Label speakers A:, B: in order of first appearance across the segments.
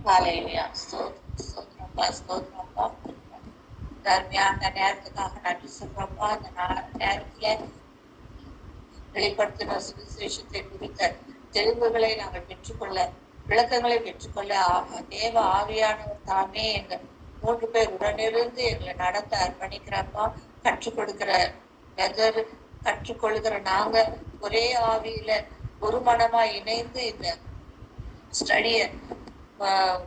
A: ஹalleluya. ஸ்தோத்திரப்பா, ஸ்தோத்திரப்பா. அந்த நேரத்துக்காக நன்றி சொல்றப்பா. அந்த நேரத்துல வெளிப்படுத்தின சுவிசேஷத்தை குறித்த தெளிவுகளை நாங்கள் பெற்றுக்கொள்ள, விளக்கங்களை பெற்றுக்கொள்ள தேவ ஆவியானவர் தாமே எங்கள் 3 பேர் உடனிருந்து எங்களை நடத்த அர்ப்பணிக்கிறப்பா. கற்றுக் கொடுக்கிற வெதர், கற்றுக்கொள்கிற நாங்க ஒரே ஆவியில ஒரு மனமா இணைந்து இந்த ஸ்டடிய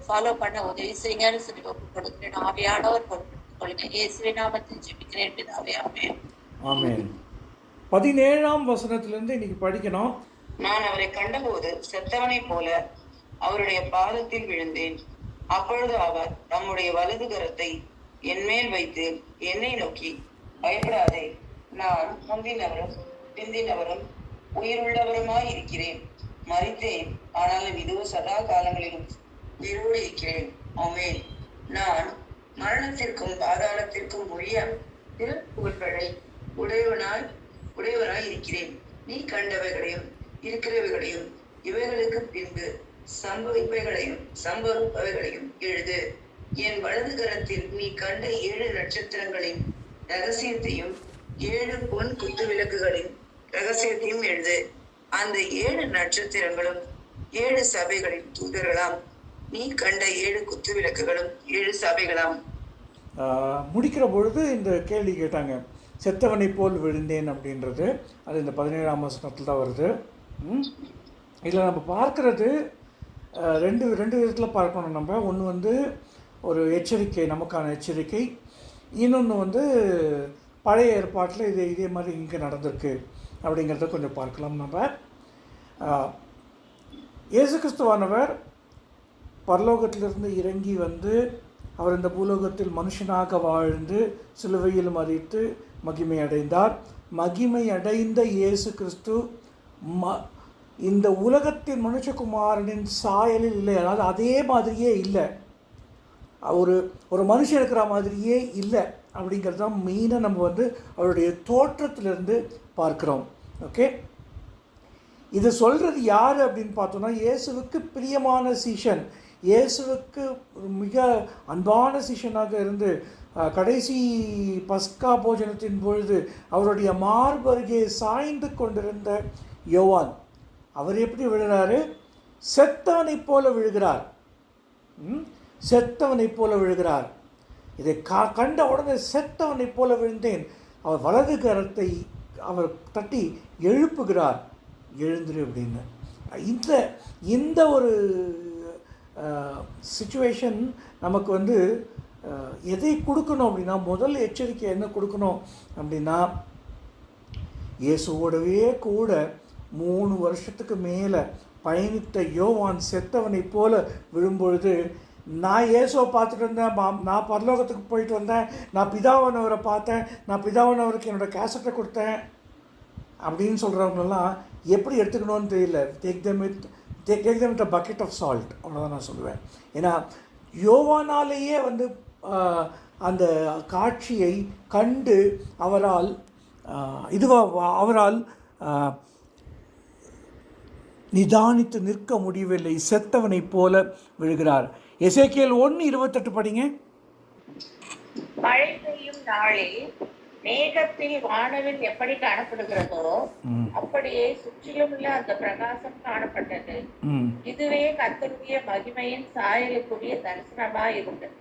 A: ஃபாலோ பண்ண உதவி செய்யுங்கன்னு சொல்லி ஒப்புக் கொடுக்கிறேன். ஆவியானவர் பொறுப்பெடுத்துக் கொள்ளுங்க. இயேசுவின் நாமத்தில் ஜெபிக்கிறேன் பிதாவே, ஆமென்.
B: ஆமென். 17ஆம் வசனத்திலிருந்து இன்னைக்கு படிக்கணும்.
C: நான் அவரை கண்டபோது செத்தவனை போல அவருடைய பாதத்தில் விழுந்தேன். அப்பொழுது அவர் தம்முடைய வலது கரத்தை என்மேல் வைத்து என்னை நோக்கி, பயப்படாதே, நான் முந்தினவரும் பிந்தினவரும் உயிருள்ளவருமாய் இருக்கிறேன். மரித்தேன், ஆனாலும் இதோ சதா காலங்களிலும் உயிரோடு இருக்கிறேன். ஆமென். நான் மரணத்திற்கும் பாதாளத்திற்கும் உரிய திருப்புகழ்களை உடையவனாய் இருக்கிறேன். நீ கண்டவைகளையும் இருக்கிறவைகளையும் இவைகளுக்கு பின்பு சம்பவிப்பவைகளையும் எழுது. என் வலது கரத்தில் நீ கண்ட 7 நட்சத்திரங்களின் ரகசியத்தையும் 7 பொன் குத்து விளக்குகளின் ரகசியத்தையும் எழுது. அந்த 7 நட்சத்திரங்களும் 7 சபைகளின் தூதர்களாம். நீ கண்ட 7 குத்து விளக்குகளும் 7 சபைகளாம்.
B: முடிக்கிற பொழுது இந்த கேள்வி கேட்டாங்க, செத்தவனை போல் விழுந்தேன் அப்படின்றது. அது இந்த 17ஆம் வசனத்தில் தான் வருது. இதில் நம்ம பார்க்குறது ரெண்டு விதத்தில் பார்க்கணும். நம்ம ஒன்று வந்து ஒரு எச்சரிக்கை, நமக்கான எச்சரிக்கை. இன்னொன்று வந்து பழைய ஏற்பாட்டில் இதே மாதிரி இங்கே நடந்திருக்கு அப்படிங்கிறத கொஞ்சம் பார்க்கலாம். நம்ம இயேசு கிறிஸ்துவானவர் பரலோகத்திலிருந்து இறங்கி வந்து அவர் இந்த பூலோகத்தில் மனுஷனாக வாழ்ந்து சிலுவையில் மரித்து மகிமை அடைந்தார். மகிமை அடைந்த இயேசு கிறிஸ்து இந்த உலகத்தின் மனுஷகுமாரனின் சாயலில் இல்லை. அதாவது அதே மாதிரியே இல்லை, ஒரு மனுஷன் இருக்கிற மாதிரியே இல்லை அப்படிங்கிறது தான் மெயினாக நம்ம வந்து அவருடைய தோற்றத்திலிருந்து பார்க்குறோம். ஓகே, இது சொல்கிறது யார் அப்படின்னு பார்த்தோன்னா, இயேசுவுக்கு பிரியமான சீஷன், இயேசுவுக்கு மிக அன்பான சீஷனாக இருந்து கடைசி பஸ்கா போஜனத்தின் பொழுது அவருடைய மார்பருகே சாய்ந்து கொண்டிருந்த யோவான், அவர் எப்படி விழுகிறாரு? செத்தவனை போல விழுகிறார். செத்தவனை போல விழுகிறார். இதை கண்ட உடனே செத்தவனை போல விழுந்தேன். அவர் வலது கரத்தை அவர் தட்டி எழுப்புகிறார், எழுந்துரு அப்படின்னு. இந்த ஒரு சிச்சுவேஷன் நமக்கு வந்து எதை கொடுக்கணும் அப்படின்னா, முதல் எச்சரிக்கை என்ன கொடுக்கணும் அப்படின்னா, இயேசுவோடவே கூட 3 வருஷத்துக்கு மேலே பயணித்த யோவான் செத்தவனை போல விழும்பொழுது, நான் இயேசுவை பார்த்துட்டு இருந்தேன், நான் பரலோகத்துக்கு போயிட்டு வந்தேன், நான் பிதாவானவரை பார்த்தேன், நான் பிதாவானவருக்கு என்னோடய கேசட்டை கொடுத்தேன் அப்படின்னு சொல்கிறவங்களெல்லாம் எப்படி எடுத்துக்கணும்னு தெரியல. Take them with a bucket of salt, அவ்வளோதான் நான் சொல்லுவேன். ஏன்னா யோவானாலேயே வந்து அந்த காட்சியை கண்டு அவரால் நிதானித்து நிற்க முடியவில்லை. செத்தவனை போல விழுகிறார். எசேக்கியேல் 1:28 படிங்க.
A: மழை பெய்யும் நாளில் மேகத்தில் வானவில் எப்படி காணப்படுகிறதோ அப்படியே சுற்றிலும் உள்ள அந்த பிரகாசம் காணப்பட்டது. இதுவே கர்த்தருடைய மகிமையின் சாயலுக்குரிய தரிசனமாய் இருந்தது.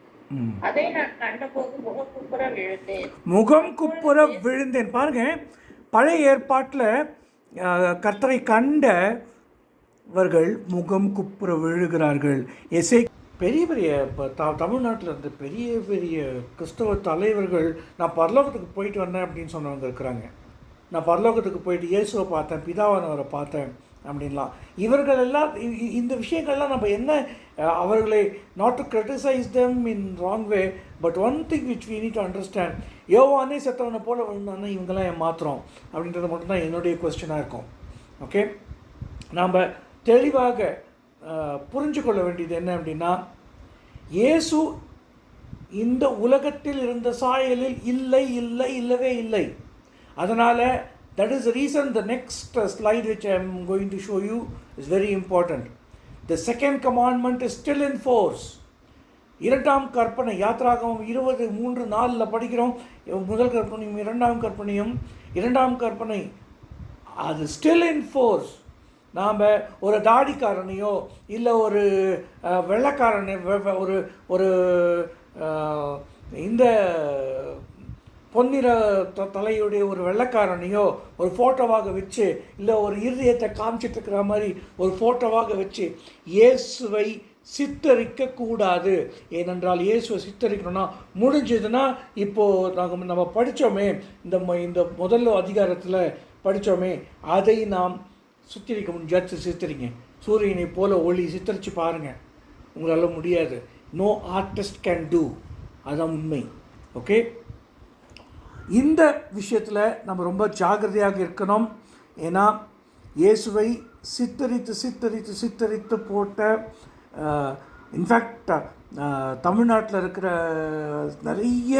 A: அதை நான் கண்டபோது முகம் குப்புற விழுந்தேன்.
B: பாருங்க, பழைய ஏற்பாட்டில் கர்த்தரை கண்டவர்கள் முகம் குப்புற விழுகிறார்கள். பெரிய பெரிய இப்போ தமிழ்நாட்டில் இருந்து பெரிய பெரிய கிறிஸ்தவ தலைவர்கள் நான் பரலோகத்துக்கு போயிட்டு வந்தேன் அப்படின்னு சொன்னவங்க இருக்கிறாங்க. நான் பரலோகத்துக்கு போயிட்டு இயேசுவை பார்த்தேன், பிதாவானவரை பார்த்தேன் அப்படின்லாம். இவர்கள் எல்லாம் இந்த விஷயங்கள்லாம் நம்ம என்ன, அவர்களை not to criticise them in wrong way, but one thing which we need to understand, யோவானே செத்தவனை போல் விழுந்தானே இவங்கெல்லாம் ஏமாத்துறோம் அப்படின்றது மட்டும்தான் என்னுடைய கொஸ்டினாக இருக்கும். ஓகே, நாம் தெளிவாக புரிஞ்சு கொள்ள வேண்டியது என்ன அப்படின்னா, இயேசு இந்த உலகத்தில் இருந்த சாயலில் இல்லவே இல்லை. அதனால் that is the reason the next slide which I am going to show you is very important. The second commandment is still in force. இரண்டாம் கற்பனை யாத்ராகமம் 20:3-4 படிக்கிறோம். முதல் கற்பனையும் இரண்டாம் கற்பனை அது ஸ்டில் இன் ஃபோர்ஸ். நாம் ஒரு தாடிக்காரனையோ இல்லை ஒரு வெள்ளைக்காரனை ஒரு இந்த பொன்னிற தலையுடைய ஒரு வெள்ளைக்காரனையோ ஒரு ஃபோட்டோவாக வச்சு, இல்லை ஒரு இருதயத்தை காமிச்சிட்டு இருக்கிற மாதிரி ஒரு ஃபோட்டோவாக வச்சு இயேசுவை சித்தரிக்கக்கூடாது. ஏனென்றால் இயேசுவை சித்தரிக்கணும்னா முடிஞ்சதுன்னா இப்போது நம்ம படித்தோமே, இந்த முதல் அதிகாரத்தில் படித்தோமே, அதை நாம் சித்தரிக்க முடியாது. சித்தரிங்க, சூரியனை போல ஒளி சித்தரித்து பாருங்கள், உங்களால் முடியாது. No artist can do. அதுதான் உண்மை. ஓகே, இந்த விஷயத்தில் நம்ம ரொம்ப ஜாக்கிரதையாக இருக்கணும். ஏன்னா இயேசுவை சித்தரித்து போட்ட இன்ஃபேக்ட் தமிழ்நாட்டில் இருக்கிற நிறைய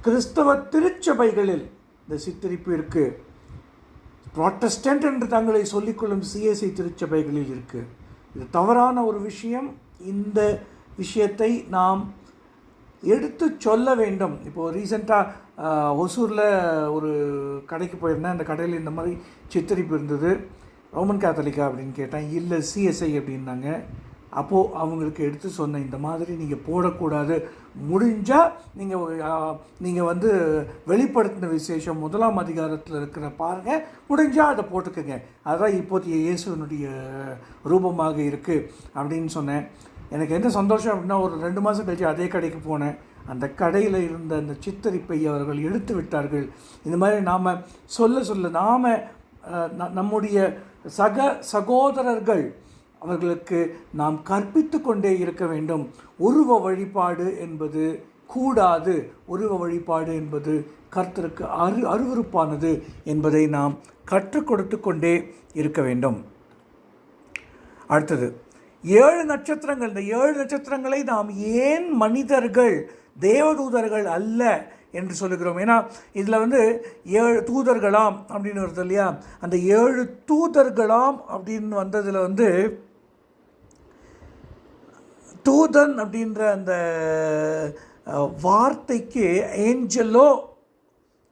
B: கிறிஸ்தவ திருச்சபைகளில் இந்த சித்தரிப்பு இருக்குது. புராட்டஸ்டன்ட் என்று தங்களை சொல்லிக்கொள்ளும் சிஎஸ்ஐ திருச்சபைகளில் இருக்குது. இது தவறான ஒரு விஷயம். இந்த விஷயத்தை நாம் எடுத்து சொல்ல வேண்டும். இப்போது ரீசெண்டாக ஒசூரில் ஒரு கடைக்கு போயிருந்தேன். அந்த கடையில் இந்த மாதிரி சித்தரிப்பு இருந்தது. ரோமன் கேத்தலிக்கா அப்படின்னு கேட்டேன். இல்லை, சிஎஸ்ஐ அப்படின்னாங்க. அப்போது அவங்களுக்கு எடுத்து சொன்னேன், இந்த மாதிரி நீங்கள் போடக்கூடாது. முடிஞ்சால் நீங்கள் வந்து வெளிப்படுத்தின விசேஷம் 1ஆம் அதிகாரத்தில் இருக்கிற பாருங்கள், முடிஞ்சால் அதை போட்டுக்கோங்க. அதுதான் இப்போதைய இயேசுவனுடைய ரூபமாக இருக்குது அப்படின்னு சொன்னேன். எனக்கு என்ன சந்தோஷம் அப்படின்னா, ஒரு 2 மாதம் கழிச்சு அதே கடைக்கு போனேன். அந்த கடையில் இருந்த அந்த சித்தரிப்பை அவர்கள் எடுத்து விட்டார்கள். இந்த மாதிரி நாம் சொல்ல நாம் நம்முடைய சகோதரர்கள் அவர்களுக்கு நாம் கற்பித்து கொண்டே இருக்க வேண்டும். உருவ வழிபாடு என்பது கூடாது. உருவ வழிபாடு என்பது கர்த்தருக்கு அருவருப்பானது என்பதை நாம் கற்றுக் கொடுத்து கொண்டே இருக்க வேண்டும். அடுத்தது 7 நட்சத்திரங்கள். இந்த 7 நட்சத்திரங்களை நாம் ஏன் மனிதர்கள் தேவதூதர்கள் அல்ல என்று சொல்லுகிறோம்? ஏன்னா இதில் வந்து 7 தூதர்களாம் அப்படின்னு வருது இல்லையா? அந்த 7 தூதர்களாம் அப்படின்னு வந்ததில் வந்து தூதன் அப்படின்ற அந்த வார்த்தைக்கு ஏஞ்சலோ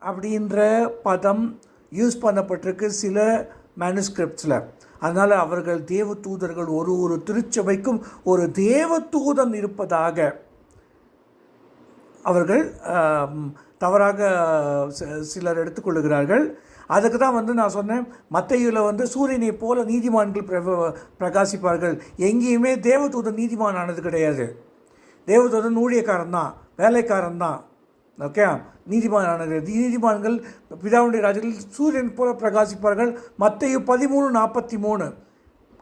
B: அப்படின்ற பதம் யூஸ் பண்ணப்பட்டிருக்கு சில மேனுஸ்கிரிப்ட்ஸில். அதனால் அவர்கள் தேவ தூதர்கள். ஒரு திருச்சபைக்கும் ஒரு தேவ தூதன் இருப்பதாக அவர்கள் தவறாக சிலர் எடுத்துக்கொள்ளுகிறார்கள். அதுக்கு தான் வந்து நான் சொன்னேன், மத்தேயுவில் வந்து சூரியனை போல நீதிமான்கள் பிரகாசிப்பார்கள். எங்கேயுமே தேவதூதன் நீதிமான் ஆனது கிடையாது. தேவதூதன் ஊழியக்காரன் தான், வேலைக்காரன் தான். ஓகே, நீதிமான் ஆனது. நீதிமான்கள் பிதாவுடைய ராஜ்யத்தில் சூரியன் போல பிரகாசிப்பார்கள். மத்தேயு 13:43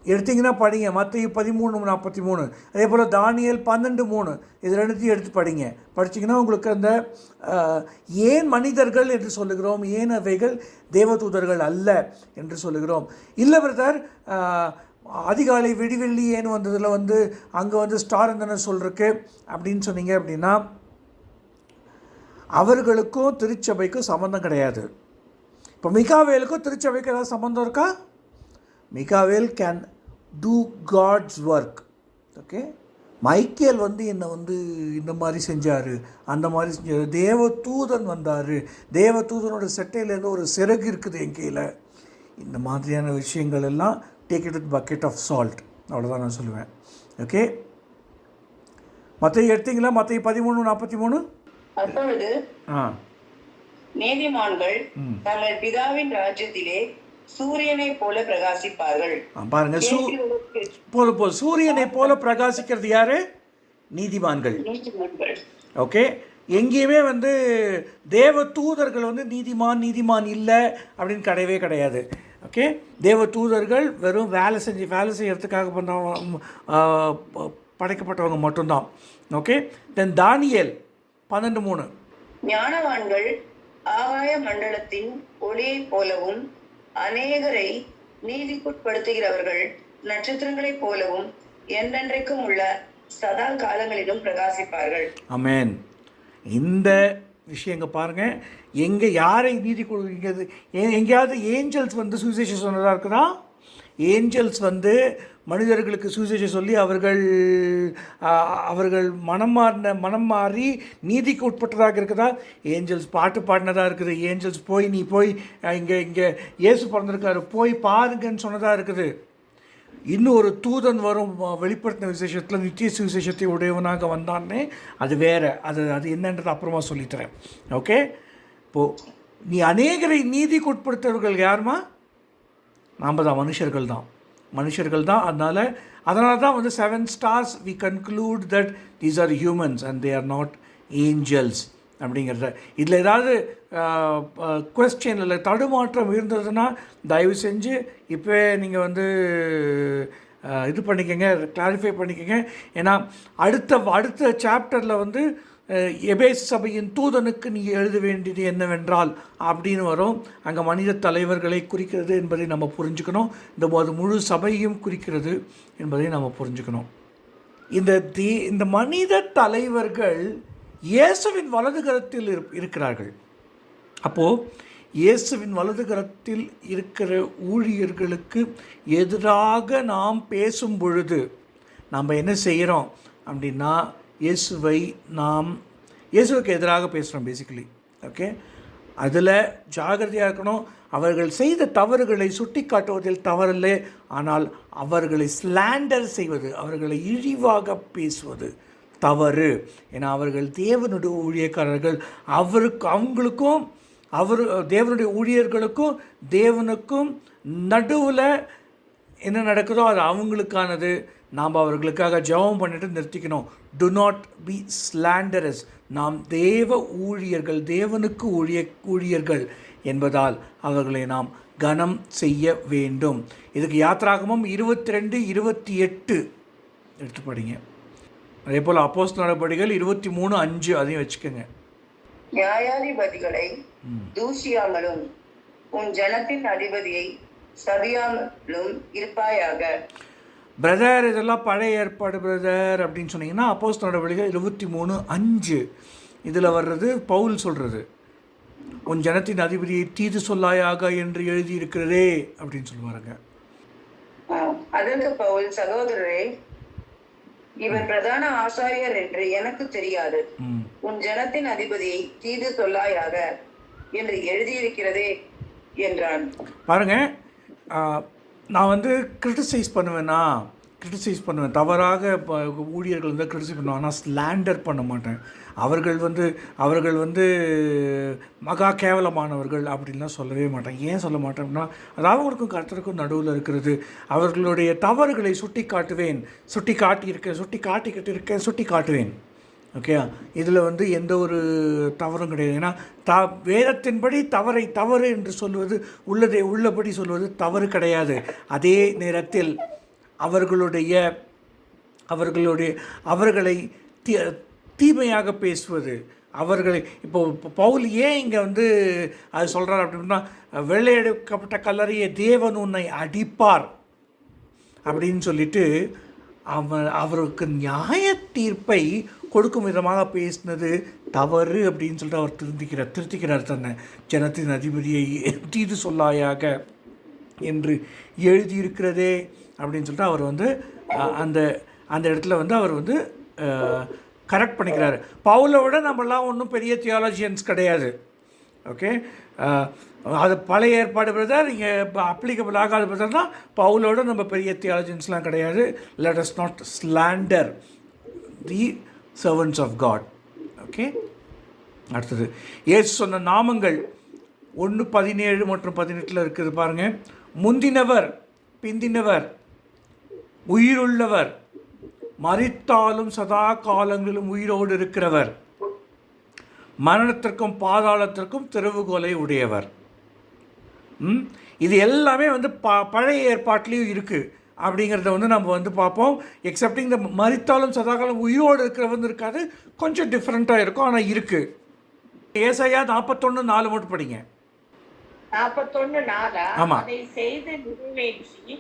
B: எடுத்திங்கன்னா படிங்க. மத்தேயு 13:43. அதே போல் தானியேல் 12:3. இது ரெண்டுத்தையும் எடுத்து படிங்க. படிச்சிங்கன்னா உங்களுக்கு அந்த ஏன் மனிதர்கள் என்று சொல்லுகிறோம், ஏன் அவைகள் தேவதூதர்கள் அல்ல என்று சொல்லுகிறோம். இல்லை பிரதர், அதிகாலை விடிவெள்ளி ஏன் வந்ததில் வந்து அங்கே வந்து ஸ்டார் இருந்தன சொல்கிறக்கு அப்படின்னு சொன்னீங்க அப்படின்னா, அவர்களுக்கும் திருச்சபைக்கும் சம்மந்தம் கிடையாது. இப்போ மிகாவேலுக்கும் திருச்சபைக்கும் ஏதாவது சம்மந்தம் இருக்கா? மிகாவேல் can do God's work. Okay, Michael வந்து என்னை வந்து இந்த மாதிரி செஞ்சார், அந்த மாதிரி செஞ்சார். தேவதூதன் வந்தார், தேவதூதனோட செட்டையிலேருந்து ஒரு சிறகு இருக்குது என் கையில். இந்த மாதிரியான விஷயங்கள் எல்லாம் take it with bucket of salt. அவ்வளோதான் நான் சொல்லுவேன். ஓகே, மத்தேயு எடுத்தீங்களா? மத்தேயு 13:43.
C: அப்பொழுது நீதிமான்கள் தங்கள் பிதாவின் ராஜ்யத்திலே சூரியனை போல பிரகாசிப்பார்கள்.
B: பாருங்க, போதும். சூரியனை போல பிரகாசிக்கிறது யாரு? நீதிமான்கள். ஓகே, எங்கேயுமே வந்து தேவ தூதர்கள் வந்து நீதிமான் இல்லை அப்படின்னு கிடையவே கிடையாது. ஓகே, தேவ தூதர்கள் வெறும் வேலை செய்யறதுக்காக படைக்கப்பட்டவங்க மட்டும்தான். ஓகே, தென் தானியேல் 12:3.
C: ஞானவான்கள் ஆகாய மண்டலத்தின் ஒளியை போலவும் அநேகரை நீதிக்குட்படுத்துகிறவர்கள் நட்சத்திரங்களைப் போலவும் என்றென்றைக்கும் உள்ள சதா காலங்களிலும் பிரகாசிப்பார்கள்.
B: ஆமென். இந்த விஷயங்க பாருங்க, எங்கே யாரை நீதி கொடுக்கிறது? எங்கேயாவது ஏஞ்சல்ஸ் வந்து சுவிசேஷம் சொன்னதாக இருக்குதா? ஏஞ்சல்ஸ் வந்து மனிதர்களுக்கு சுவிசேஷம் சொல்லி அவர்கள் மனம் மாறி நீதிக்கு உட்பட்டதாக இருக்குதா? ஏஞ்சல்ஸ் பாட்டு பாடினதாக இருக்குது. ஏஞ்சல்ஸ் நீ போய் இங்கே இயேசு பிறந்திருக்காரு போய் பாருங்கன்னு சொன்னதாக இருக்குது. இன்னும் ஒரு தூதன் வரும் வெளிப்படுத்தின விசேஷத்தில் நித்திய சுவிசேஷத்தை உடையவனாக வந்தான்னே அது வேறு. அது என்னன்றது அப்புறமா சொல்லித்தரேன். ஓகே, இப்போது நீ அநேகரை நீதிக்கு உட்படுத்தவர்கள் யாருமா? நாம் தான், மனுஷர்கள் தான். அதனால தான் வந்து 7 stars we conclude that these are humans and they are not angels அப்படிங்கிறத. இதில் ஏதாவது கொஸ்டின் இல்லை தடுமாற்றம் இருந்ததுன்னா தயவு செஞ்சு இப்போ நீங்கள் வந்து இது பண்ணிக்கோங்க, கிளாரிஃபை பண்ணிக்கோங்க. ஏன்னா அடுத்த சாப்டரில் வந்து எபேசு சபையின் தூதனுக்கு நீ எழுத வேண்டியது என்னவென்றால் அப்படின்னு வரும். அங்கே மனித தலைவர்களை குறிக்கிறது என்பதை நம்ம புரிஞ்சுக்கணும். அது முழு சபையும் குறிக்கிறது என்பதை நம்ம புரிஞ்சுக்கணும். இந்த மனித தலைவர்கள் இயேசுவின் வலதுகரத்தில் இருக்கிறார்கள். அப்போது இயேசுவின் வலதுகரத்தில் இருக்கிற ஊழியர்களுக்கு எதிராக நாம் பேசும் பொழுது நாம் என்ன செய்கிறோம் அப்படின்னா இயேசுவுக்கு எதிராக பேசுகிறோம் பேசிக்கலி. ஓகே, அதில் ஜாகிரதையாக இருக்கணும். அவர்கள் செய்த தவறுகளை சுட்டி காட்டுவதில் தவறில்லை, ஆனால் அவர்களை ஸ்லாண்டர் செய்வது, அவர்களை இழிவாக பேசுவது தவறு. ஏன்னா அவர்கள் தேவனுடைய ஊழியக்காரர்கள். அவங்களுக்கும் தேவனுடைய ஊழியர்களுக்கும் தேவனுக்கும் நடுவில் என்ன நடக்குதோ அது அவங்களுக்கானது. நாம் அவர்களுக்காக ஜெபம் பண்ணிட்டு நிறுத்திக்கணும். To not be slanderous. நாம் தேவ ஊழியர்கள், தேவனுக்கு ஊழியர்கள் என்பதால் அவர்களை நாம் கனம் செய்ய வேண்டும். இதுக்கு யாத்திராகமம் 22:28 எடுத்து படிங்க. அதே போல் அப்போஸ்தலர் நடபடிகள் 23:5 அதையும் வச்சுக்கோங்க.
C: நியாயாதிபதிகளை தூஷியாமலும் உன் ஜனத்தின் அதிபதியை சபியாமலும் இருப்பாயாக.
B: பிரதர், இதெல்லாம் பழைய ஏற்பாடு பிரதர் அப்படின்னு சொன்னீங்கன்னா அப்போஸ்தலர் நடபடிகள் 23:5 இதில் வர்றது பவுல் சொல்கிறது. உன் ஜனத்தின் அதிபதியை தீது சொல்லாயாக என்று எழுதியிருக்கிறதே அப்படின்னு சொல்லுவாருங்க.
C: அதற்கு பவுல், சகோதரரே, இவர் பிரதான ஆசாரியர் என்று எனக்கு தெரியாது. உன் ஜனத்தின் அதிபதியை தீது சொல்லாயாக என்று எழுதியிருக்கிறதே என்றான்.
B: பாருங்க, நான் வந்து கிரிட்டிசைஸ் பண்ணுவேன், தவறாக ஊழியர்கள் வந்து கிரிட்டிசைஸ் பண்ணுவேன், ஆனால் ஸ்லாண்டர் பண்ண மாட்டேன். அவர்கள் வந்து மகா கேவலமானவர்கள் அப்படின்லாம் சொல்லவே மாட்டேன். ஏன் சொல்ல மாட்டேன்னா அது அவங்களுக்கும் கர்த்தருக்கும் நடுவில் இருக்கிறது. அவர்களுடைய தவறுகளை சுட்டி காட்டுவேன். ஓகே, இதில் வந்து எந்த ஒரு தவறும் கிடையாது. ஏன்னா வேதத்தின்படி தவறு என்று சொல்வது உள்ளபடி சொல்வது தவறு கிடையாது. அதே நேரத்தில் அவர்களை தீமையாக பேசுவது, அவர்களை இப்போ பவுல் ஏன் இங்கே வந்து அது சொல்கிறார் அப்படின்னா, வெள்ளையெடுக்கப்பட்ட கல்லறையை தேவன் உன்னை அடிப்பார் அப்படின்னு சொல்லிட்டு அவருக்கு நியாய தீர்ப்பை கொடுக்கும் விதமாக பேசினது தவறு அப்படின்னு சொல்லிட்டு அவர் திருத்திக்கிறார் தன்னை. ஜனத்தின் அதிபதியை தீது சொல்லாயாக என்று எழுதியிருக்கிறதே அப்படின்னு சொல்லிட்டு அவர் வந்து அந்த இடத்துல வந்து அவர் வந்து கரெக்ட் பண்ணிக்கிறாரு. பவுலை விட நம்மளாம் ஒன்றும் பெரிய தியாலஜியன்ஸ் கிடையாது. ஓகே, அது பழைய ஏற்பாடு பிரதர், இங்கே அப்ளிகபிள் ஆகாத பிரதர் தான். பவுலோட நம்ம பெரிய தியாலஜியன்ஸ்லாம் கிடையாது. Let us not slander the servants of God. Okay, அடுத்தது இயேசு சொன்ன நாமங்கள் 1:17 மற்றும் 18 இருக்குது பாருங்கள். முந்தினவர், பிந்தினவர், உயிருள்ளவர், மரித்தாலும் சதா காலங்களிலும் உயிரோடு இருக்கிறவர், மரணத்திற்கும் பாதாளத்திற்கும் திறவுகோலை உடையவர். இது எல்லாமே வந்து பழைய ஏற்பாட்டிலையும் இருக்குது அப்படிங்கிறத வந்து நம்ம வந்து பார்ப்போம். எக்ஸப்டிங் இந்த மரித்தாலும் சதாகாலம் உயிரோடு இருக்கிறவங்க இருக்காது, கொஞ்சம் டிஃப்ரெண்ட்டாக இருக்கும், ஆனால் இருக்குது. ஏசாயா 41:4 மட்டும் படிங்க.
A: 41:4 அதை செய்து நிறைவேற்றி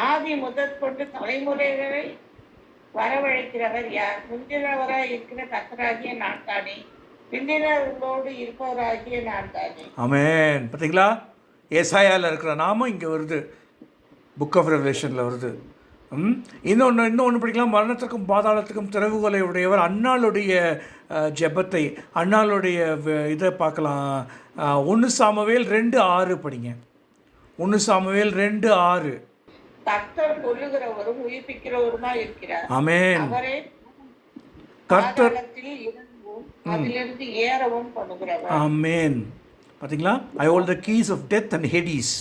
A: ஆதி முதற் கொண்டு தலைமுறைகளை வரவழைக்கிறவர் யார்? முந்தினவராய் இருக்கிற கர்த்தராகிய நான் தானே, பிந்தினவர்களோடு இருப்பவராகிய நான் தானே.
B: ஆமென். பார்த்தீங்களா, ஏசாயாவில் இருக்கிற நாமும் இங்கே வருது. புக் ஆஃப் ரெவலேஷனில் வருது. இன்னொன்று படிக்கலாம். மரணத்திற்கும் பாதாளத்துக்கும் திறவுகோலை உடையவர். அன்னாளுடைய ஜெபத்தை, அன்னாளுடைய இதை பார்க்கலாம். 1 சாமுவேல் 2:6 படிங்க. 1 சாமுவேல் 2:6.
A: கர்த்தர் கொல்லுகிறவரும் உயிர்ப்பிக்கிறவருமா இருக்கிறார்.
B: ஆமென்.
A: அவரே
B: கர்த்தர்
A: பாதாளத்தில் இறங்கவும் அதிலிருந்து ஏறவும் பண்ணுகிறவர்.
B: ஆமென். பார்த்தீங்களா? I hold the keys of death and Hades.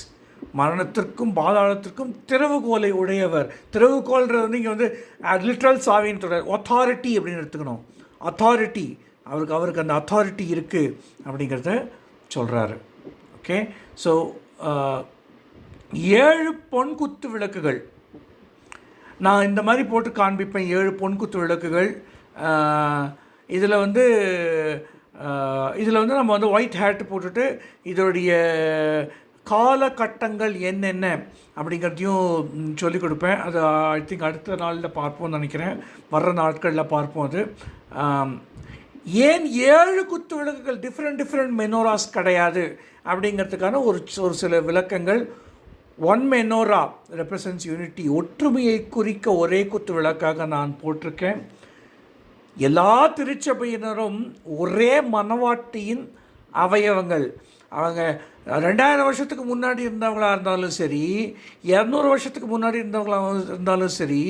B: மரணத்திற்கும் பாதாளத்திற்கும் திறவுகோலை உடையவர். திறவுகோல்ன்றது வந்து இங்கே வந்து லிட்ரல் சாவின்னு சொல்கிறார். அத்தாரிட்டி அப்படின்னு எடுத்துக்கணும். அத்தாரிட்டி, அவருக்கு அந்த அத்தாரிட்டி இருக்குது அப்படிங்கிறத சொல்கிறாரு. ஓகே, ஸோ 7 பொன்குத்து விளக்குகள் நான் இந்த மாதிரி போட்டு காண்பிப்பேன். 7 பொன்குத்து விளக்குகள். இதில் வந்து நம்ம வந்து ஒயிட் ஹேட் போட்டுட்டு இதோடைய காலகட்டங்கள் என்னென்ன அப்படிங்கிறதையும் சொல்லிக் கொடுப்பேன். அது ஐ திங்க் அடுத்த நாளில் பார்ப்போம்னு நினைக்கிறேன். வர்ற நாட்களில் பார்ப்போம். அது ஏன் 7 குத்து விளக்குகள், டிஃப்ரெண்ட் மெனோராஸ் கிடையாது அப்படிங்கிறதுக்கான ஒரு சில விளக்கங்கள். 1 மெனோரா ரெப்ரசன்ஸ் யூனிட்டி, ஒற்றுமையை குறிக்க ஒரே குத்து விளக்காக நான் போட்டிருக்கேன். எல்லா திருச்சபையினரும் ஒரே மனவாட்டியின் அவயவங்கள். அவங்க 2000 வருஷத்துக்கு முன்னாடி இருந்தவங்களாக இருந்தாலும் சரி, 200 வருஷத்துக்கு முன்னாடி இருந்தவங்களாக இருந்தாலும் சரி,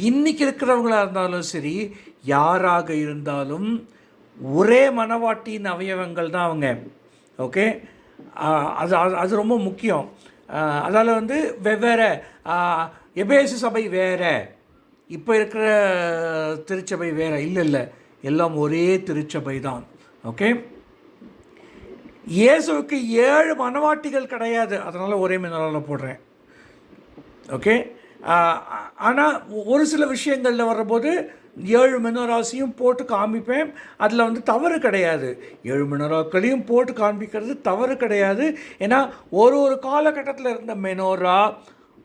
B: இன்றைக்கி இருக்கிறவங்களாக இருந்தாலும் சரி, யாராக இருந்தாலும் ஒரே மனவாட்டியின் அவயவங்கள் தான் அவங்க. ஓகே, அது ரொம்ப முக்கியம். அதால் வந்து வெவ்வேறு எபேசு சபை வேறு, இப்போ இருக்கிற திருச்சபை வேறு இல்லை, எல்லாம் ஒரே திருச்சபை தான். ஓகே, இயேசுவுக்கு 7 மனவாட்டிகள் கிடையாது, அதனால் ஒரே மெனோராவில் போடுறேன். ஓகே, ஆனால் ஒரு சில விஷயங்களில் வர்றபோது 7 மெனோராஸையும் போட்டு காமிப்பேன். அதில் வந்து தவறு கிடையாது. 7 மெனோராக்களையும் போட்டு காண்பிக்கிறது தவறு கிடையாது. ஏன்னா ஒரு காலகட்டத்தில் இருந்த மெனோரா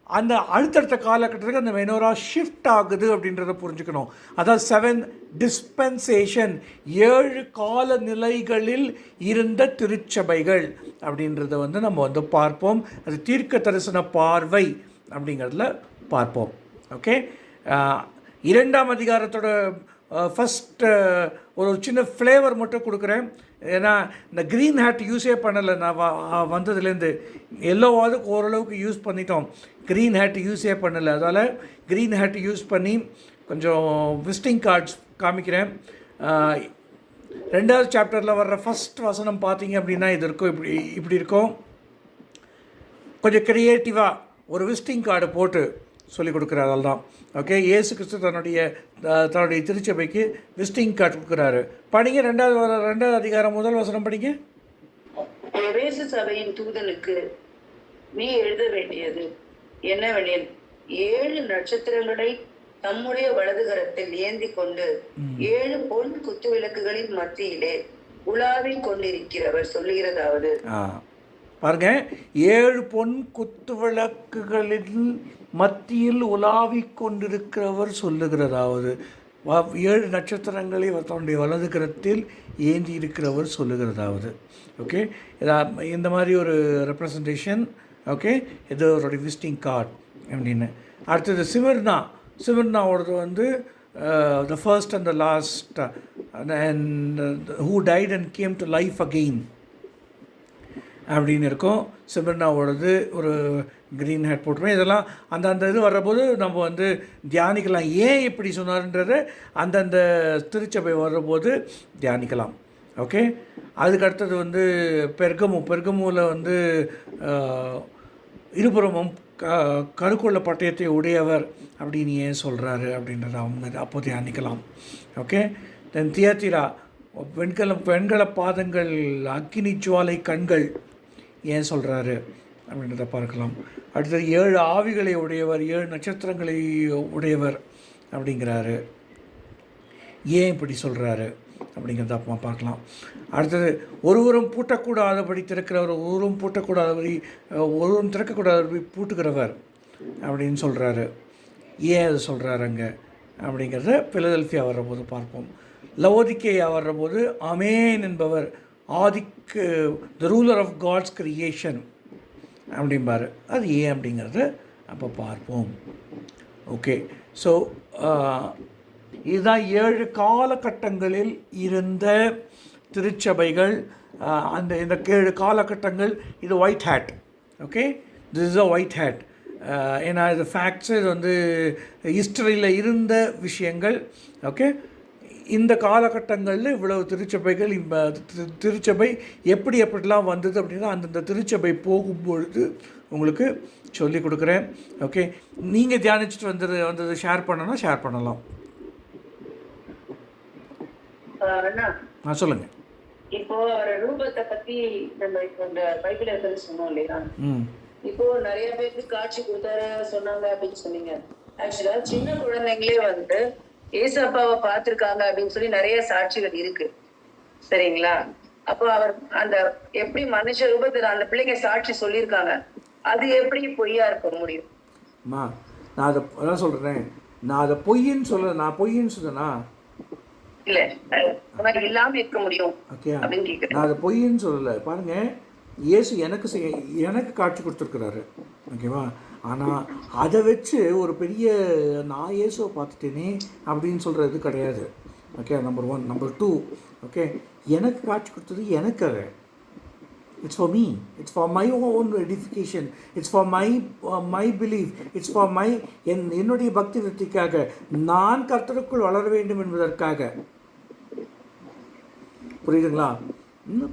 B: அந்த அடுத்தடுத்த காலகட்டத்துக்கு அந்த மெனோரா ஷிஃப்ட் ஆகுது அப்படின்றத புரிஞ்சுக்கணும். அதாவது 7 டிஸ்பென்சேஷன், 7 கால நிலைகளில் இருந்த திருச்சபைகள் அப்படின்றத வந்து நம்ம வந்து பார்ப்போம். அது தீர்க்க தரிசன பார்வை அப்படிங்கிறதுல பார்ப்போம். ஓகே, 2ஆம் அதிகாரத்தோட ஃபஸ்ட்டு ஒரு சின்ன ஃப்ளேவர் மட்டும் கொடுக்குறேன். ஏன்னா இந்த க்ரீன் ஹேட் யூஸே பண்ணலை நான் வந்ததுலேருந்து. எல்லோவாவது ஓரளவுக்கு யூஸ் பண்ணிட்டோம், க்ரீன் ஹேட் யூஸே பண்ணலை. அதால் க்ரீன் ஹேட் யூஸ் பண்ணி கொஞ்சம் விசிட்டிங் கார்ட்ஸ் காமிக்கிறேன். 2வது சாப்டரில் வர்ற ஃபஸ்ட் வசனம் பார்த்தீங்க அப்படின்னா இது இருக்கும், இப்படி இருக்கும். கொஞ்சம் க்ரியேட்டிவாக ஒரு விசிட்டிங் கார்டு போட்டு சொல்லிக் கொடுக்குறாரு தான். ஓகே, இயேசு கிறிஸ்து தன்னுடைய திருச்சபைக்கு விசிட்டிங் கார்டு கொடுக்குறாரு. படிங்க 2வது அதிகாரம் 1 வசனம் படிங்க.
C: எபேசு சபையின் தூதனுக்கு நீ எழுத வேண்டியது என்னவெனில், 7 நட்சத்திரங்களை தம்முடைய வலதுகரத்தில் ஏந்தி கொண்டு 7 பொன் குத்து விளக்குகளின் மத்தியிலே உலாவிக் கொண்டிருக்கிறவர் சொல்லுகிறதாவது.
B: பாருங்க, 7 பொன் குத்து விளக்குகளின் மத்தியில் உலாவிக் கொண்டிருக்கிறவர் சொல்லுகிறதாவது. 7 நட்சத்திரங்களை தன்னுடைய வலது கரத்தில் ஏந்தி இருக்கிறவர் சொல்லுகிறதாவது. ஓகே, இந்த மாதிரி ஒரு ரெப்ரசன்டேஷன். ஓகே, இது ஒரு விசிட்டிங் கார்டு அப்படின்னு. அடுத்தது சிவர்னாவோடது வந்து the first and the last and who tight and came to life again அப்படின்னு இருக்கும். சிவர்னாவோடது ஒரு க்ரீன் ஹேட் போட்டுருவேன். இதெல்லாம் அந்த இது வர்றபோது நம்ம வந்து தியானிக்கலாம். ஏன் இப்படி சொன்னார்ன்றதை அந்தந்த திருச்சபை வர்றபோது தியானிக்கலாம். ஓகே, அதுக்கு அடுத்தது வந்து பெர்கமுவில் வந்து இருபுறமும் கருக்குள்ள பட்டயத்தை உடையவர் அப்படின்னு ஏன் சொல்கிறாரு அப்படின்றத அவங்க அப்போ தியானிக்கலாம். ஓகே, தென் தியத்திரா வெண்கல பாதங்கள், அக்கினி ஜுவாலை கண்கள் ஏன் சொல்கிறாரு அப்படின்றத பார்க்கலாம். அடுத்தது 7 ஆவிகளை உடையவர், 7 நட்சத்திரங்களை உடையவர் அப்படிங்கிறாரு. ஏன் இப்படி சொல்கிறாரு அப்படிங்கிறத அப்போ பார்க்கலாம். அடுத்தது ஒருவரும் பூட்டக்கூடாதபடி திறக்கிறவர், ஒருவரும் பூட்டக்கூடாதபடி, ஒருவரும் திறக்கக்கூடாதபடி பூட்டுகிறவர் அப்படின்னு சொல்கிறாரு. ஏன் அது சொல்கிறாரு அங்கே அப்படிங்கிறத பிலதெல்பியா வர்றபோது பார்ப்போம். லவோதிக்கேயா வர்றபோது ஆமேன் என்பவர் the ruler of God's creation அப்படிம்பார். அது ஏன் அப்படிங்கிறத அப்போ பார்ப்போம். ஓகே, ஸோ இதுதான் 7 காலகட்டங்களில் இருந்த திருச்சபைகள். அந்த இந்த 7 காலகட்டங்கள், இது white hat. Okay, this is a white hat. ஏன்னா இது ஃபேக்ட்ஸு, இது வந்து ஹிஸ்டரியில் இருந்த விஷயங்கள். ஓகே, இந்த காலகட்டங்களில் இவ்வளவு திருச்சபைகள், திருச்சபை எப்படிலாம் வந்தது அப்படின்னா அந்தந்த திருச்சபை போகும்பொழுது உங்களுக்கு சொல்லி கொடுக்குறேன். ஓகே, நீங்கள் தியானிச்சுட்டு வந்தது ஷேர் பண்ணணும், ஷேர் பண்ணலாம். சொல்லுங்கள்.
C: இப்போ ரூபத்தை பத்தி நம்ம இப்போ இந்த பைபிள் இருக்கிறது சொன்னோம் இல்லையா? இப்போ நிறைய பேருக்கு காட்சி கொடுத்தாரு சொன்னாங்க அப்படின்னு சொன்னீங்க. ஆக்சுவலா சின்ன குழந்தைங்களே வந்து ஏசப்பாவை பார்த்திருக்காங்க அப்படின்னு சொல்லி நிறைய சாட்சிகள் இருக்கு, சரிங்களா? அப்போ அவர் அந்த எப்படி மனுஷ ரூபத்துல அந்த பிள்ளைங்க சாட்சி சொல்லியிருக்காங்க, அது எப்படி பொய்யா இருக்க முடியும்?
B: நான் அதை சொல்றேன். நான் அதை பொய்ன்னு சொன்னா
C: இல்ல இல்லாம இருக்க முடியும் அப்படின்னு கேக்குறேன்.
B: நான் அதை பொய்ன்னு சொல்லலை. பாருங்க, இயேசு எனக்கு காட்சி கொடுத்துருக்கிறாரு. ஓகேவா? ஆனால் அதை வச்சு ஒரு பெரிய நான் இயேசுவை பார்த்துட்டேனே அப்படின்னு சொல்கிறது கிடையாது. Okay, number 1. நம்பர் 2, ஓகே, எனக்கு காட்சி கொடுத்தது எனக்காக. It's for me, it's for my own edification, it's for my belief, it's for என்னுடைய பக்தி விருத்திக்காக, நான் கர்த்தருக்குள் வளர வேண்டும் என்பதற்காக. புரியுதுங்களா?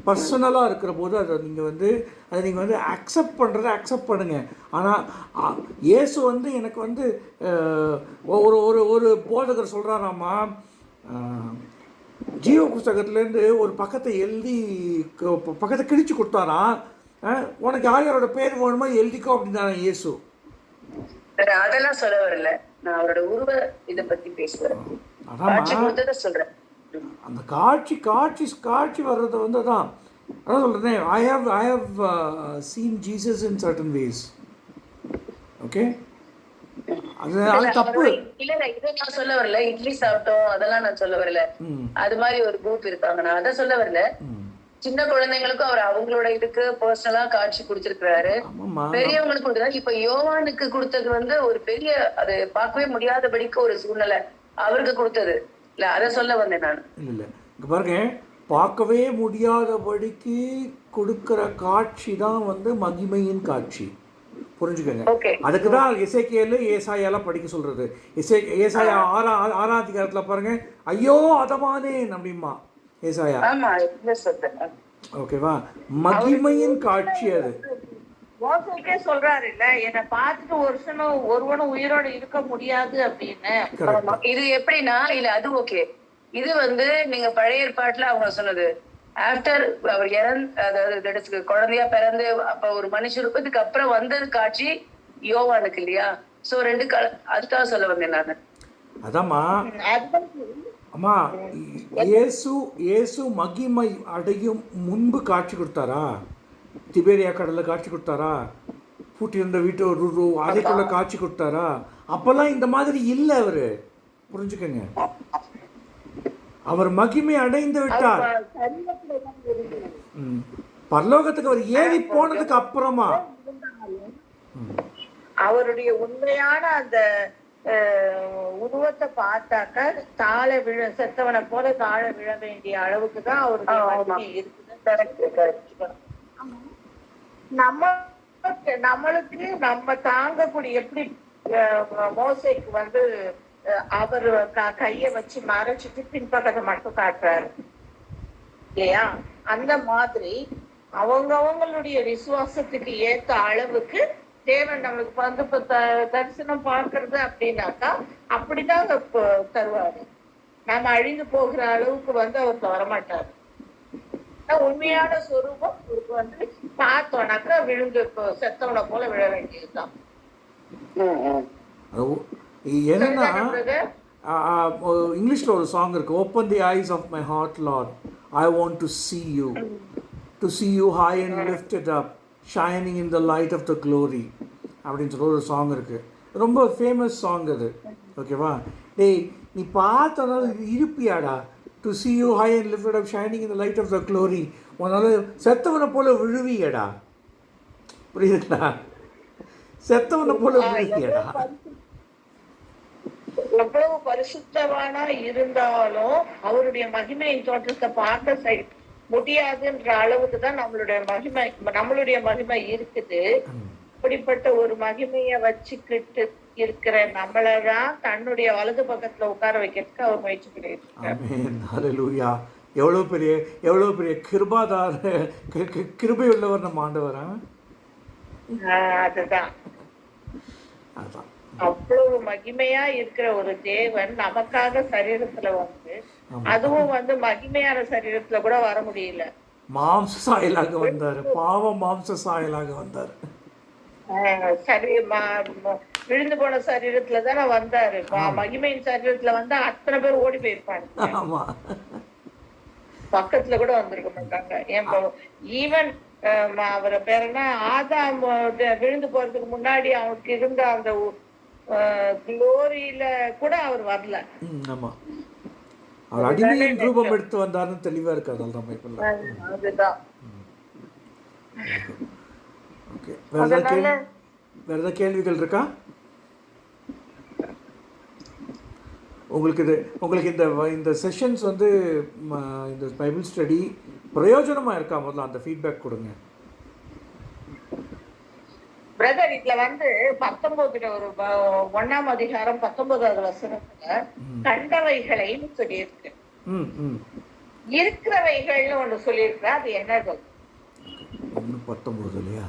B: பர்சனலாக இருக்கிற போது அதை நீங்கள் வந்து அக்செப்ட் பண்ணுங்கள். ஆனால் இயேசு வந்து எனக்கு வந்து ஒரு போதகர் சொல்கிறாராம்மா, ஜீவ புஸ்தகத்துலேருந்து ஒரு பக்கத்தை கிழிச்சு கொடுத்தாராம். உனக்கு யாரோட பேர் வேணுமோ எழுதிக்கோ அப்படின்னாரா இயேசு.
C: அதெல்லாம் சொல்ல வரல, நான் அவரோட உருவ இதை பற்றி பேசுகிறேன். சொல்கிறேன்.
B: அந்த காட்சி வர்றது வந்து அதான் சொல்கிறேன். I have seen Jesus in certain ways. Okay, அது தப்பு
C: இல்ல. இதை நான் சொல்ல வரல, இட்லி சாப்பிட்டோம் அதெல்லாம் நான் சொல்ல வரல. அது மாதிரி ஒரு குரூப் இருக்காங்க, நான் அதை சொல்ல வரல. சின்ன குழந்தைங்களுக்கும் அவர் அவங்களோட இதுக்கு பர்சனலா காட்சி கொடுத்திருக்கிறாரு, பெரியவங்களுக்கு கொடுத்தாரு. இப்ப யோவானுக்கு கொடுத்தது வந்து ஒரு பெரிய, அது பார்க்கவே முடியாதபடிக்கு ஒரு சூழ்நிலை அவருக்கு கொடுத்தது இல்ல, அதை சொல்ல வந்தேன் நான்.
B: இல்ல இங்க பாருங்க, பார்க்கவே முடியாதபடிக்கு கொடுக்கிற காட்சி தான் வந்து மகிமையின் காட்சி. புரிஞ்சுக்கோங்க. அதுக்கு தான் எசேக்கியேல் ஏசாயாலாம் படிக்க சொல்றது. ஏசாயா 6ஆம் அதிகாரத்துல பாருங்க, ஐயோ அதமானேன் அப்படிமா ஏசாயா. ஓகேவா? மகிமையின் காட்சி அது.
A: மோசேக்கே சொல்றாரு இல்ல, என்னை பார்த்துட்டு ஒருவனும் உயிரோட இருக்க முடியாது அப்படின்னு.
C: இது எப்படின்னா இல்ல அது ஓகே. இது வந்து நீங்க பழைய ஏற்பாட்டுல அவங்க சொன்னது ஆஃப்டர் அவர் அதாவது குழந்தையா பிறந்து அப்ப ஒரு மனுஷ ரூபத்துக்கு அப்புறம் வந்தது காட்சி யோவானுக்கு இல்லையா? சோ 2 அதுக்காக சொல்ல வந்தேன் நான்.
B: அதாம்மா அம்மா, இயேசு மகிமை அடையும் முன்பு காட்சி கொடுத்தாரா? திபேரியா கடல்ல காட்சி கொடுத்தாரா? பூட்டியிருந்த வீட்டு அதைக்குள்ள காட்சி கொடுத்தாரா? அப்பெல்லாம் இந்த மாதிரி இல்லை அவரு. புரிஞ்சுக்கங்க, அவர் மகிமை அடைந்து விட்டார். பரலோகத்துக்கு அவர் ஏறி போனதுக்கு அப்புறமா
A: அவருடைய உண்மையான அந்த உருவத்தை பார்த்தாக்க செத்தவனை போல தாழ விழ வேண்டிய அளவுக்கு தான் அவருடைய இருக்குது. நம்மளுக்கு நம்ம தாங்கக்கூடிய, எப்படி மோசேக்கு வந்து அவர் கைய வச்சு மறைச்சிட்டு பின்பக்கத்தை மட்டும் காட்டுறாரு இல்லையா? அந்த மாதிரி அவங்களுடைய விசுவாசத்துக்கு ஏத்த அளவுக்கு தேவன் நம்மளுக்கு வந்து இப்ப தரிசனம் பார்க்கறது அப்படின்னாக்கா அப்படிதான் தருவாரு. நம்ம அழிந்து போகிற அளவுக்கு வந்து அவர் வரமாட்டாரு. உண்மையான சொரூபம் வந்து பார்த்தோம்னாக்கா விழுந்து செத்தவனை போல விழ வேண்டியதுதான்.
B: என்னன்னா இங்கிலீஷ்ல ஒரு சாங் இருக்கு, open the eyes of my heart Lord, I want to see you high and lifted up, shining in the light of the glory அப்படின்னு சொல்ல ஒரு சாங் இருக்கு. ரொம்ப ஃபேமஸ் சாங் அது. ஓகேவா? டேய், நீ பார்த்தனால இருப்பியாடா? To see you high and lifted up, shining in the light of the glory, உன்னால செத்தவனை போல விழுவியடா. புரியுதுங்களா? செத்தவனை போல விழுகியடா.
A: எவ்வளவு பரிசுத்தவானா இருந்தாலும் அவருடைய மகிமையின் தோற்றத்தை பார்க்க முடியாதுன்ற அளவுக்கு தான் நம்மளுடைய மகிமை இருக்குது. அப்படிப்பட்ட ஒரு மகிமைய வச்சுக்கிட்டு இருக்கிற நம்மளதான் தன்னுடைய வலது பக்கத்துல உட்கார வைக்கிறதுக்கு அவர் முயற்சி பண்ணிருக்காரு.
B: எவ்வளவு பெரிய கிருபாதார கிருபை உள்ளவர் நம்ம ஆண்டவரா.
A: அதுதான் அவ்வளவு மகிமையா இருக்கிற ஒரு தேவன் நமக்காக சரீரத்துல வந்து, அதுவும் வந்து மகிமையான சரீரத்துல கூட வர முடியல,
B: மாம்ச சாயலாக வந்தாரு. பாவம் மாம்ச சாயலாக வந்தாரு.
A: சரி, விழுந்து போன சரீரத்துல தானே வந்தாரு. மகிமையின் சரீரத்துல வந்து அத்தனை பேர் ஓடி போயிருப்பாங்க.
B: ஆமா,
A: பக்கத்துல கூட வந்திருக்க மாட்டாங்க. ஈவன் அவரை பேர் என்ன, ஆதாம் விழுந்து போறதுக்கு முன்னாடி அவனுக்கு இருந்த அந்த குளோரியில கூட அவர் வரல.
B: ஆமா, அவர் அடிமையின் ரூபம் எடுத்து வந்தாருன்னு தெளிவா இருக்கு.
A: அதுதான்.
B: ஓகே, வேற ஏதாவது கேள்விகள் இருக்கா உங்களுக்கு? இந்த செஷன்ஸ் வந்து இந்த பைபிள் ஸ்டடி பிரயோஜனமா இருக்கா? முதல்ல அந்த ஃபீட்பேக் கொடுங்க
A: பிரதர். இதுல வந்து 19 ஒரு 1ஆம் அதிகாரம் 19வது வசனத்துல கண்டவைகளை சொல்லியிருக்கு, இருக்கிறவைகள்னு ஒண்ணு சொல்லியிருக்கு. அது என்னது?
B: 19 இல்லையா?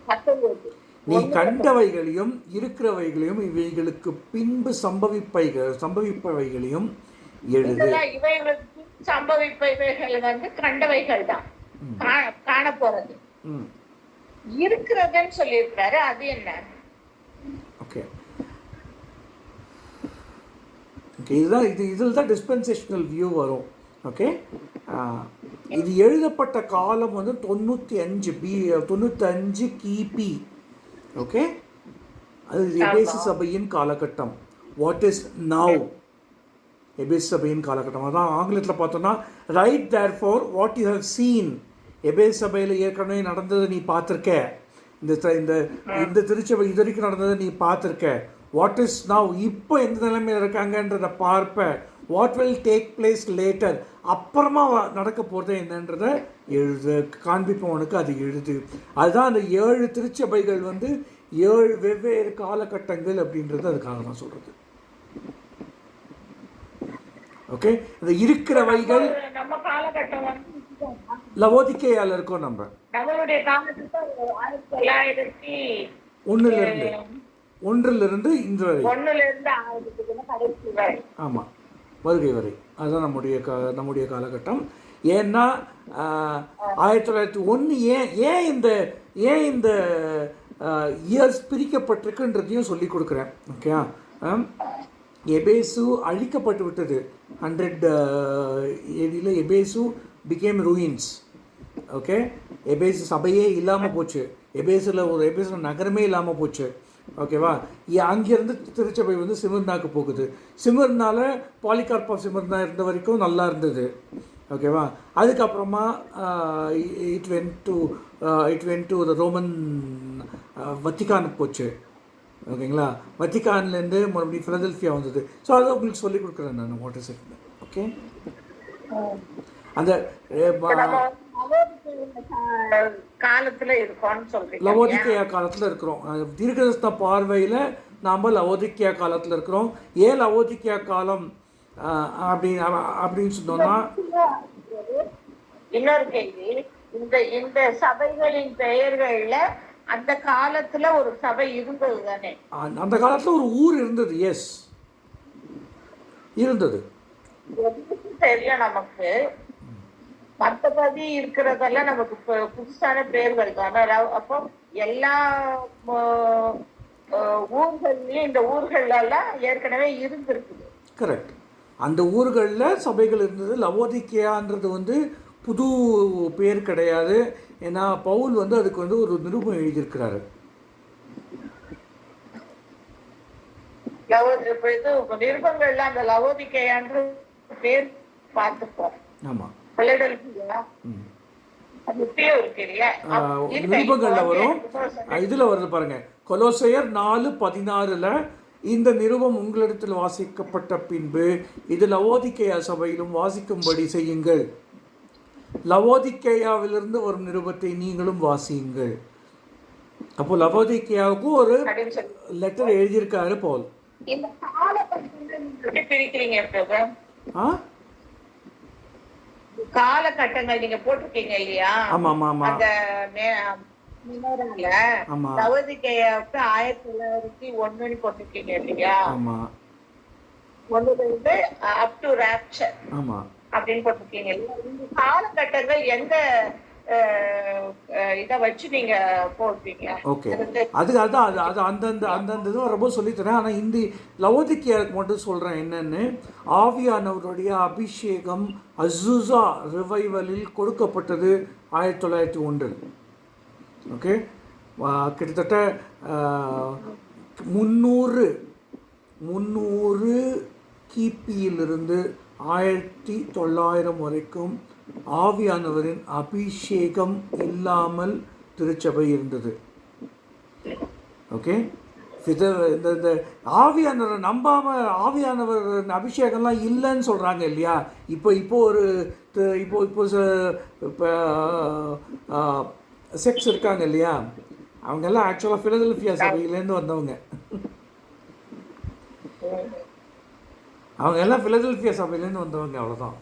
A: 19.
B: நீ கண்டவைகளையும் இருக்கிறவைகளையும் இவைகளுக்கு பின்பு சம்பவிப்பவைகளையும் எழுது.
A: இவைகளுக்கு சம்பவிப்பவைகள் வந்து கண்டவைகள் தான், காண போறது. இருக்கிறதுன்னு சொல்லியிருக்காரு, அது என்ன?
B: ஓகே, இதுதான் இதில் தான் டிஸ்பென்சேஷனல் வியூ வரும். ஓகே, இது எழுதப்பட்ட காலம் வந்து 95 கிபி. ஓகே, அது எபேசு சபையின் காலகட்டம். What is now? எபேசு சபையின் காலகட்டம். அதான் ஆங்கிலத்தில் பார்த்தோன்னா, right there for what you have seen. எபேசு சபையில் ஏற்கனவே நடந்ததை நீ பார்த்துருக்க, இந்த திருச்சபை இது வரைக்கும் நடந்ததை நீ பார்த்துருக்க. வாட் இஸ் நவ், இப்போ எந்த நிலைமையில் இருக்காங்கன்றதை பார்ப்ப. What will take place later, அப்புறமா நடக்க போகிறது என்னன்றதை எழுது, காண்பிப்பவனுக்கு அது எழுது. அதுதான் அந்த 7 திருச்சபைகள் வந்து 7 வெவ்வேறு காலகட்டங்கள் அப்படின்றது அதுக்காக தான் சொல்கிறது. ஓகே, இந்த இருக்கிறவைகள்
A: நம்ம காலகட்டம் வந்து
B: லவோதிக்கேயால இருக்கோம். நம்மளுடைய ஒன்றிலிருந்து இன்று வரை. ஆமாம், வருகை வரை. அதுதான் நம்முடைய காலகட்டம். ஏன்னா 1901 ஏன் இந்த இயர்ஸ் பிரிக்கப்பட்டிருக்குன்றதையும் சொல்லி கொடுக்குறேன். ஓகே, எபேசு அழிக்கப்பட்டு விட்டது. 100 AD எபேசு became ruins. ஓகே, எபேசு சபையே இல்லாமல் போச்சு. எபேசு நகரமே இல்லாமல் போச்சு. ஓகேவா, அங்கேருந்து திருச்சபை வந்து சிமிர்னாக்கு போகுது. சிமிர்னால பாலிகார்ப் ஆஃப் சிமிர்னா இருந்த வரைக்கும் நல்லா இருந்தது. ஓகேவா, அதுக்கப்புறமா it went to the Roman வத்திக்கானுக்கு போச்சு. ஓகேங்களா, வத்திக்கான்லேருந்து மறுபடியும் ஃபிலடெல்ஃபியா வந்தது. ஸோ அதை உங்களுக்கு சொல்லிக் கொடுக்குறேன் நான். What is it? ஓகே, அந்த லவோதிக்கேயா காலத்தில் இருக்கிறோம். தீர்க்கதரிசன பார்வையில் நாம் லவோதிக்கேயா காலத்தில் இருக்கிறோம். ஏன் லவோதிக்கேயா காலம் அப்படின்னு சொன்னோம்னா,
A: இன்னொரு கேள்வி, இந்த சபைகளின் பெயர்கள்ல அந்த காலத்துல ஒரு சபை இருந்தது தானே?
B: அந்த காலத்துல ஒரு ஊர் இருந்தது. எஸ், இருந்தது.
A: தெரியும் நமக்கு. மற்றபடி இருக்கிறதெல்லாம் நமக்கு புதுசான பெயர்கள் தானே. அப்போ எல்லா ஊர்கள்லயும் இந்த ஊர்கள்ல எல்லாம் ஏற்கனவே இருந்திருக்குது.
B: கரெக்ட், அந்த ஊர்களில் சபைகள் இருந்தது. லவோதிக்கேயான்றது வந்து புது பேர் கிடையாது. ஏன்னா பவுல் வந்து அதுக்கு வந்து ஒரு நிருபம் எழுதியிருக்கிறாரு.
A: நிருபங்கள்ல அந்த லவோதிக்கேயான்ற பேர் பார்த்துப்போம்.
B: ஆமாம்,
A: அது இப்பயும் இருக்கு இல்லையா?
B: நிருபங்களில் வரும். இதில் வருது பாருங்க, கொலோசையர் 4:16 இந்த நிருபம் உங்களிடத்தில் வாசிக்கப்பட்ட பின்பு இது லவோதிக்கேயா சபையிலும் வாசிக்கும்படி செய்யுங்கள். லவோதிக்கேயாவிலிருந்து வரும் நிருபத்தை நீங்களும் வாசியுங்கள். அப்போ லவோதிக்கேயாவுக்கும் ஒரு லெட்டர் எழுதியிருக்காரு போல்.
A: இந்த காலகட்டங்கள் பிரிக்கிறீங்க பிரதர்? காலகட்டங்கள் நீங்க போட்டிருக்கீங்க இல்லையா?
B: ஆமா ஆமா ஆமா.
A: அந்த லவோதிக்கேயாவுக்கு 1901 போட்டிருக்கீங்க இல்லையா?
B: ஆமா.
A: 1 அப் டு ராப்சர்
B: ஆமா
A: அப்படின்னு போட்டிருக்கீங்க. இந்த காலகட்டங்கள் எந்த இதை வச்சு நீங்க போடுவீங்க?
B: ஓகே, அது அந்தந்த இதுவும் ரொம்ப சொல்லித்தரேன். ஆனால் இந்த லவோதிக்கேயாவுக்கு மட்டும் சொல்கிறேன் என்னென்னு. ஆவியானவருடைய அபிஷேகம் அசுசா ரிவைவலில் கொடுக்கப்பட்டது 1901. ஓகே, கிட்டத்தட்ட 300 கிபியிலிருந்து 1900 வரைக்கும் ஆவியானவரின் அபிஷேகம் இல்லாமல் திருச்சபை இருந்தது. ஓகே, இந்த ஆவியானவரை நம்பாமல் ஆவியானவர் அபிஷேகம்லாம் இல்லைன்னு சொல்கிறாங்க இல்லையா? இப்போ செக்ஸ் இருக்காங்க இல்லையா? அவங்கெல்லாம் ஆக்சுவலாக ஃபிலடெல்ஃபியா சபையிலேருந்து வந்தவங்க. அவங்க எல்லாம் ஃபிலடெல்ஃபியா சபையிலேருந்து வந்தவங்க, அவ்வளோதான்.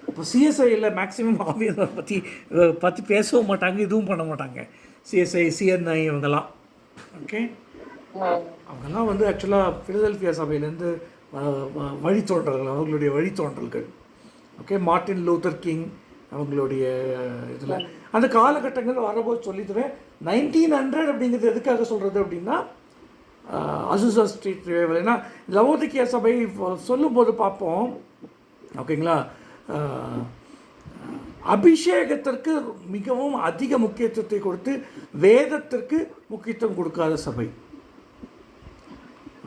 B: இப்போ சிஎஸ்ஐயில் மேக்ஸிமம் ஆவியானவரை பற்றி பேசவும் மாட்டாங்க, இதுவும் பண்ண மாட்டாங்க. சிஎஸ்ஐ, சிஎன்ஐ இவங்கெல்லாம். ஓகே, அவங்கெல்லாம் வந்து ஆக்சுவலாக ஃபிலடெல்ஃபியா சபையிலேருந்து வழித்தோன்றல்கள், அவங்களுடைய வழித்தோன்றல்கள். ஓகே, மார்ட்டின் லூத்தர் கிங் அவங்களுடைய இதில் அந்த காலகட்டங்கள் வரபோது சொல்லித்தரேன். 1900 அப்படிங்கிறது எதுக்காக சொல்கிறது அப்படின்னா, அசுசா ஸ்ட்ரீட் ரிவைவல். ஏன்னா லவோதிக்கேயா சபை சொல்லும்போது பார்ப்போம், ஓகேங்களா, அபிஷேகத்திற்கு மிகவும் அதிக முக்கியத்துவத்தை கொடுத்து வேதத்திற்கு முக்கியத்துவம் கொடுக்காத சபை.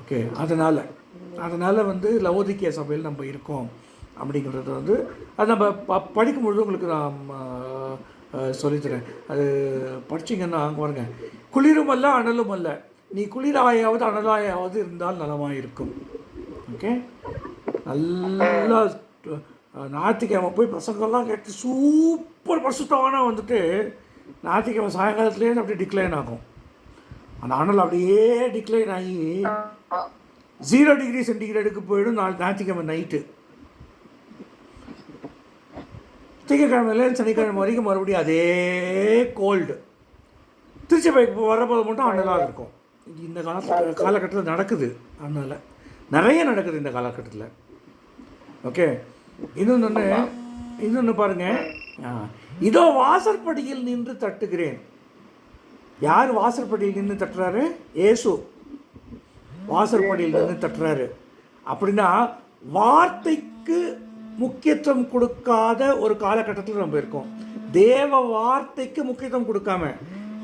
B: ஓகே, அதனால் வந்து லவோதிக்கேயா சபையில் நம்ம இருக்கோம் அப்படிங்கிறது வந்து அது நம்ம படிக்கும்பொழுது உங்களுக்கு நான் சொல்லித்தரேன். அது படிச்சிங்கன்னா அங்கே பாருங்க, குளிரும் அல்ல அனலும் அல்ல, நீ குளிராயாவது அனலாயாவது இருந்தால் நலமாக இருக்கும். ஓகே, நல்லா ஞாயிற்றுக்கிழமை போய் பசங்கள்லாம் கேட்டு சூப்பர் பரிசுத்தமான வந்துட்டு ஞாயிற்றுக்கிழமை சாயங்காலத்துலேருந்து அப்படியே டிக்ளைன் ஆகும். அந்த அனல் அப்படியே டிக்ளைன் ஆகி 0 டிகிரி சென்டிகிரேடுக்கு போயிடும் ஞாயிற்றுக்கிழமை நைட்டு. திங்கக்கிழமையிலேருந்து சனிக்கிழமை வரைக்கும் மறுபடியும் அதே கோல்டு. திருச்சிபைக்கு வரப்போது மட்டும் அனலாக இருக்கும். இந்த காலகட்டத்தில் நடக்குது, அதனால் நிறைய நடக்குது இந்த காலகட்டத்தில். ஓகே, இன்னொன்று பாருங்கள், இதோ வாசற்படியில் நின்று தட்டுகிறேன். யார் வாசற்படியில் நின்று தட்டுறாரு? இயேசு வாசற்படியில் நின்று தட்டுறாரு. அப்படின்னா வார்த்தைக்கு முக்கியத்துவம் கொடுக்காத ஒரு காலகட்டத்தில் நம்ம இருக்கோம். தேவ வார்த்தைக்கு முக்கியத்துவம் கொடுக்காம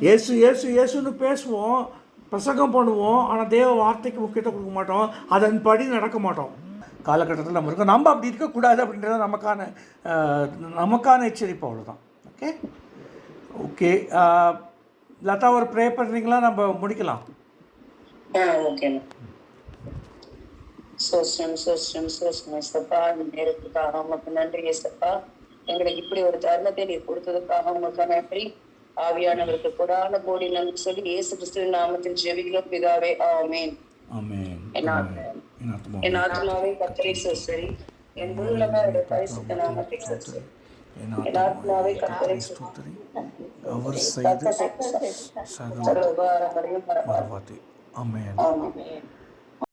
B: இயேசு இயேசு இயேசுன்னு பேசுவோம், பிரசங்கம் பண்ணுவோம், ஆனால் தேவ வார்த்தைக்கு முக்கியத்துவம் கொடுக்க மாட்டோம், அதன்படி நடக்க மாட்டோம் காலகட்டத்தில் நம்ம இருக்கோம். நம்ம அப்படி இருக்கக்கூடாது அப்படின்றத நமக்கான எச்சரிப்பு, அவ்வளோதான். ஓகே ஓகே லதா, ஒரு ப்ரே பண்ணுறீங்களா? நம்ம முடிக்கலாம்.
C: ஓகே, சப்பா, இந்த நேரத்துக்காக உமக்கு நன்றி ஏசப்பா. எங்களுக்கு இப்படி ஒரு தருணத்தை நீர் கொடுத்ததுக்காக உமக்கு நன்றி. ஆவியானவருக்கு கொடான கோடி நன்றி சொல்லி இயேசு கிறிஸ்துவின் நாமத்தில் ஜெபிக்கிறோம் பிதாவே, ஆமென். என் ஆத்மாவை கர்த்தரை ஸ்தோத்திரி, என் உள்ளமே அவருடைய பரிசுத்த நாமத்தை ஸ்தோத்திரி. என் ஆத்மாவை கர்த்தரை ஸ்தோத்திரி, அவர் செய்த சகல உபகாரங்களையும் மறவாதே. ஆமென்.